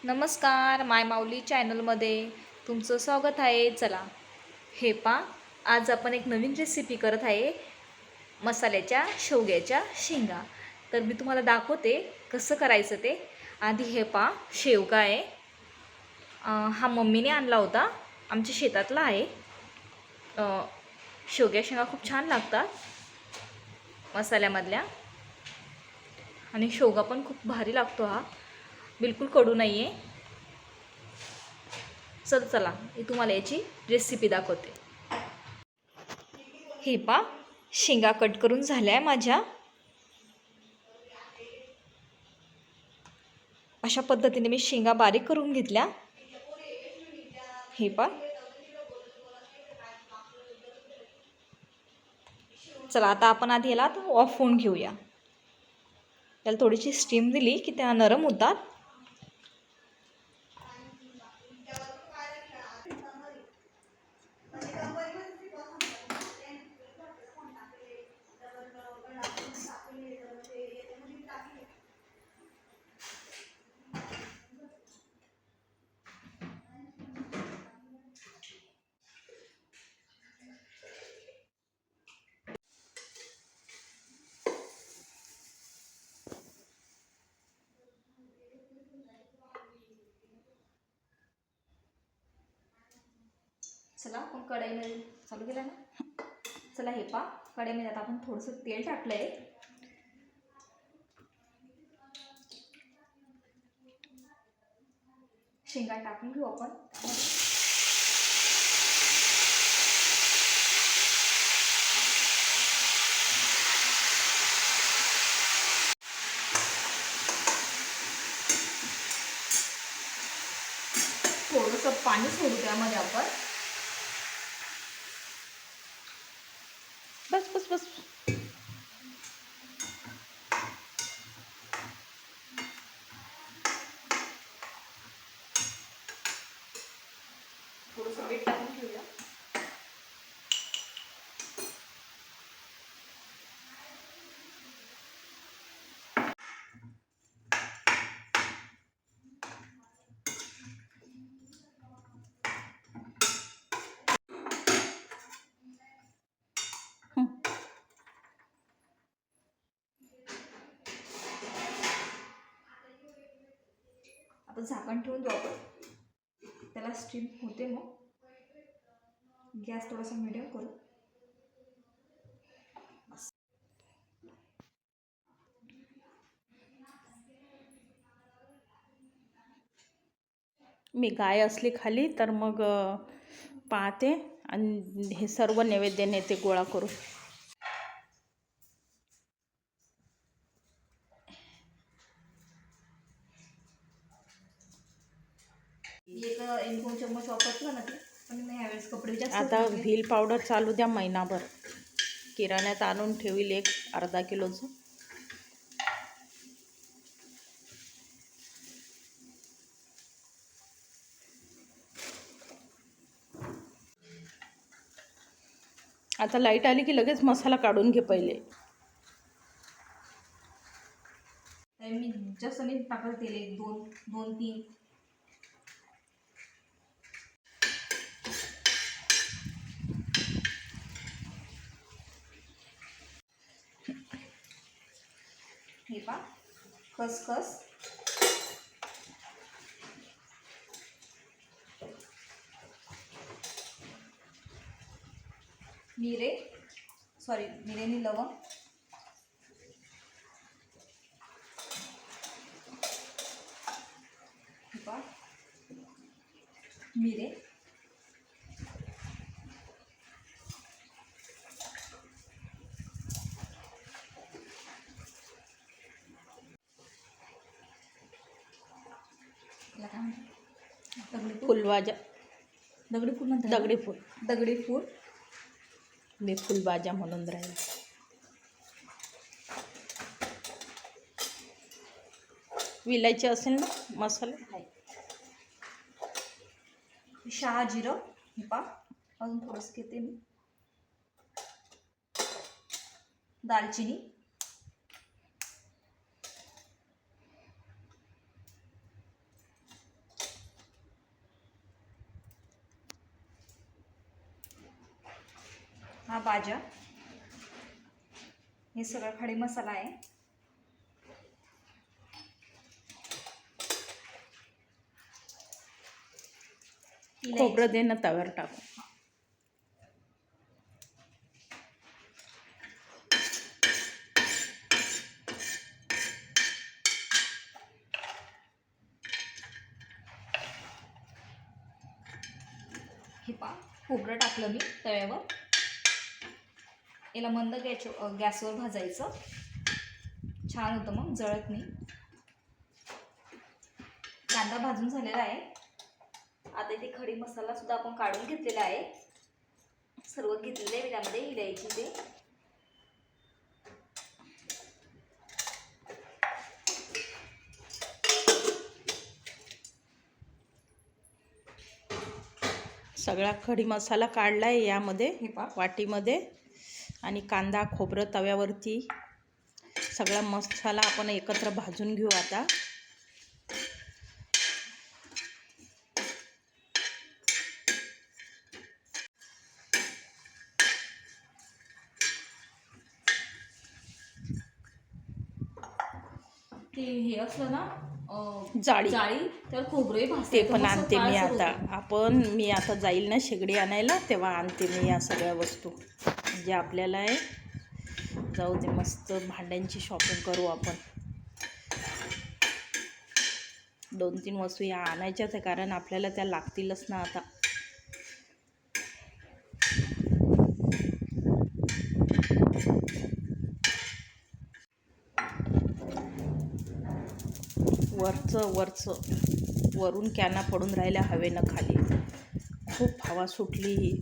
नमस्कार, माय माऊली चॅनलमध्ये तुमचं स्वागत आहे. चला, हे पा आज आपण एक नवीन रेसिपी करत आहे, मसाल्याच्या शेवग्याच्या शेंगा. तर मी तुम्हाला दाखवते कसं करायचं ते. आधी हे पा शेवगा आहे. हा मम्मीने आणला होता, आमच्या शेतातला आहे. शेवग्या शेंगा खूप छान लागतात मसाल्यामधल्या, आणि शेवगा पण खूप भारी लागतो. हा बिलकुल कडू नाही आहे. चला मी तुम्हाला याची रेसिपी दाखवते. हे पा शेंगा कट करून झाल्या माझ्या. अशा पद्धतीने मी शेंगा बारीक करून घेतल्या. हे पा चला, आता आपण आधी याला ऑफ होऊन घेऊया. त्याला थोडीशी स्टीम दिली की त्या नरम होतात. चला, आपण कढईमध्ये चालू केलं ना. चला, हे पा कढईमध्ये आता आपण थोडंसं तेल टाकलंय. शेंगा टाकून घेऊ आपण. थोडंसं पाणी सोडू त्यामध्ये आपण. बस बस बस. थोडंसं मीठ टाकून घेऊया. आता झाकण ठेवून देऊ आपण. त्याला स्टीम होते. मग गॅस थोडासा मीडियम करू. मी गाय असली खाली तर मग पाहते आणि हे सर्व नैवेद्य नेते गोळा करून. एक 2 चम्मच वापरला ना ते, पण मी यावेळेस कपडे जास्त. आता व्हील पावडर चालू द्या महिनाभर. किराण्यात आणून ठेवील एक अर्धा किलोचं. आता लाईट आली की लगेच मसाला काढून घे पहिले. मी जास्त नाही टाकलं तेल. 2-3. हे पा खसखस, मिरे आणि लवंग. हे पा मिरे, फुलभाज्या, दगडी फूल म्हणतात. दगडी फूल. मी फुलभाज्या म्हणून राहील. विलायची असेल ना मसाले. शहा जिरं. हे पा अजून थोडंसं घेते मी. दालचिनी, हा भाज्या, हे सगळा खडे मसाला आहे. खोबरं दे ना तव्यावर टाकू. हे पा खोबरं टाकलं मी तव्यावर. याला मंद गॅसवर भाजायचं, छान होतं मग, जळत नाही. कांदा भाजून झालेला आहे. आता इथे खडी मसाला सुद्धा आपण काढून घेतलेला आहे. सर्व घेतलेलं आहे त्यामध्ये, इलायची ते. सगळा खडी मसाला काढलाय यामध्ये, हे पा वाटीमध्ये. आणि कांदा खोबरं तव्यावरती सगळा मसाला आपण एकत्र भाजून घेऊ आता. ते हे असलं ना जाळी तर खोबरंही ते भाजते पण आणते मी आता. मी आता जाईल ना शेगडी आणायला, तेव्हा आणते मी या सगळ्या वस्तू. म्हणजे आपल्याला जाऊ दे, मस्त भांड्यांची शॉपिंग करू आपण. 2-3 वस्तू या आणायच्याच आहे, कारण आपल्याला त्या लागतीलच ना आता. वरून कॅना पडून राहिल्या हवेनं खाली. खूप हवा सुटली.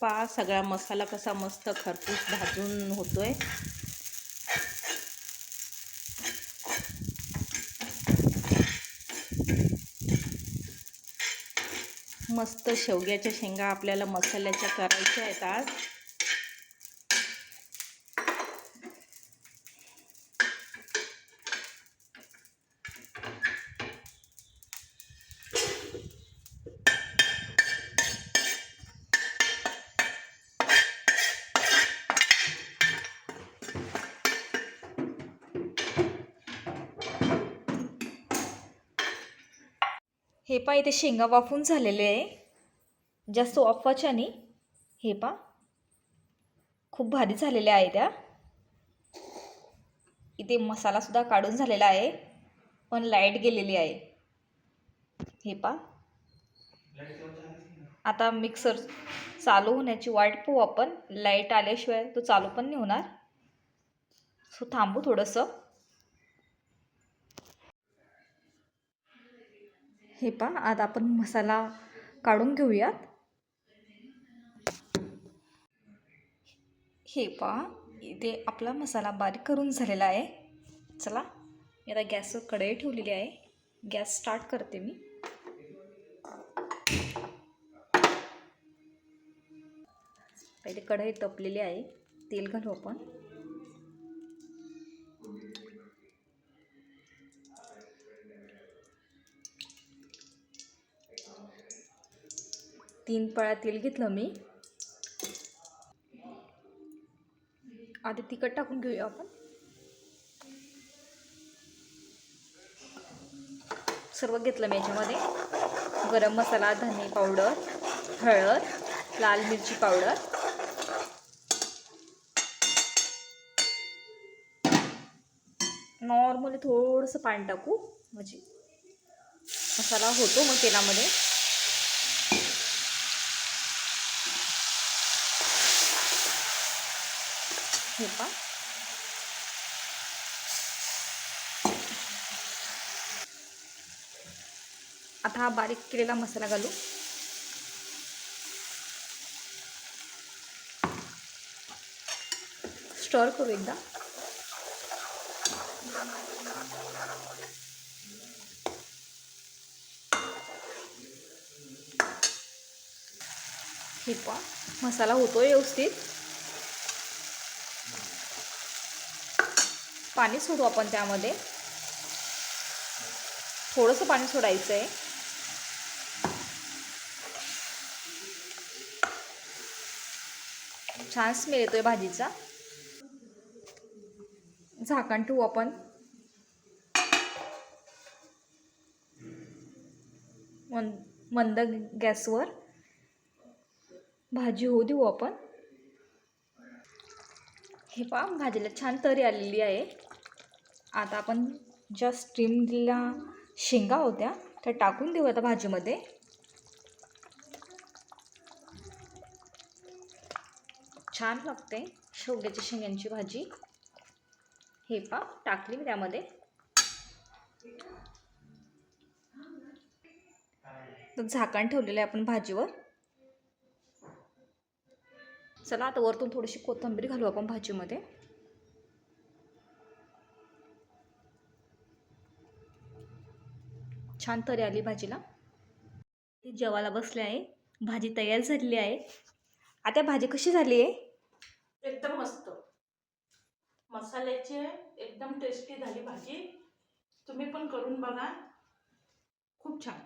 पहा सगळा मसाला कसा मस्त खरपूस भाजून होतोय. मस्त शेवग्याच्या शेंगा आपल्याला मसाल्याच्या करायच्या आहेत आज. हे पा इथे शेंगा वाफून झालेले आहे, जास्त वाफवायच्या नाही. हे पा खूप भारी झालेल्या आहे त्या. इथे मसाला सुद्धा काढून झालेला आहे, पण लाईट गेलेली आहे. हे पा आता मिक्सर चालू होण्याची वाट पाहू आपण. लाईट आल्याशिवाय तो चालू पण नाही होणार, सो थांबू थोडंसं. हे पा आता आपण मसाला काढून घेऊयात. हे पा इथे आपला मसाला बारीक करून झालेला आहे. चला मी आता गॅसवर कढई ठेवलेली आहे. गॅस स्टार्ट करते मी. पहिले कढई तपलेली आहे, तेल घालू आपण. तीन पळ्या तेल घेतलं मी. आधी तिखट टाकून घेऊया आपण. सर्व घेतलं मी याच्यामध्ये. गरम मसाला, धने पावडर, हळद, लाल मिरची पावडर, नॉर्मली थोडंसं पाणी टाकू, म्हणजे मसाला होतो मग तेलामध्ये. हे पा आता हा बारीक केलेला मसाला घालू. स्टर करू एकदा. हे पहा मसाला होतोय व्यवस्थित. पाणी सोडू आपण त्यामध्ये. थोडंसं पाणी सोडायचं आहे. छान स्मेल येतोय भाजीचा. झाकण ठेवू आपण. मंद गॅसवर भाजी होऊ देऊ आपण. हे पहा भाजीला छान तरी आलेली आहे. आता आपण ज्या स्टीमला शेंगा होत्या त्या टाकून देऊ आता भाजीमध्ये. छान लागते शेवग्याच्या शेंगांची भाजी. हे पहा टाकली मी त्यामध्ये. तर झाकण ठेवलेलं आहे आपण भाजीवर. चला आता वरतून थोडीशी कोथिंबीर घालू आपण भाजीमध्ये. छान तरी आली भाजीला. ती जेवायला बसले आहे. भाजी तयार झालेली आहे. आता भाजी कशी झाली आहे? एकदम मस्त मसाल्याची एकदम टेस्टी झाली भाजी. तुम्ही पण करून बघा, खूप छान.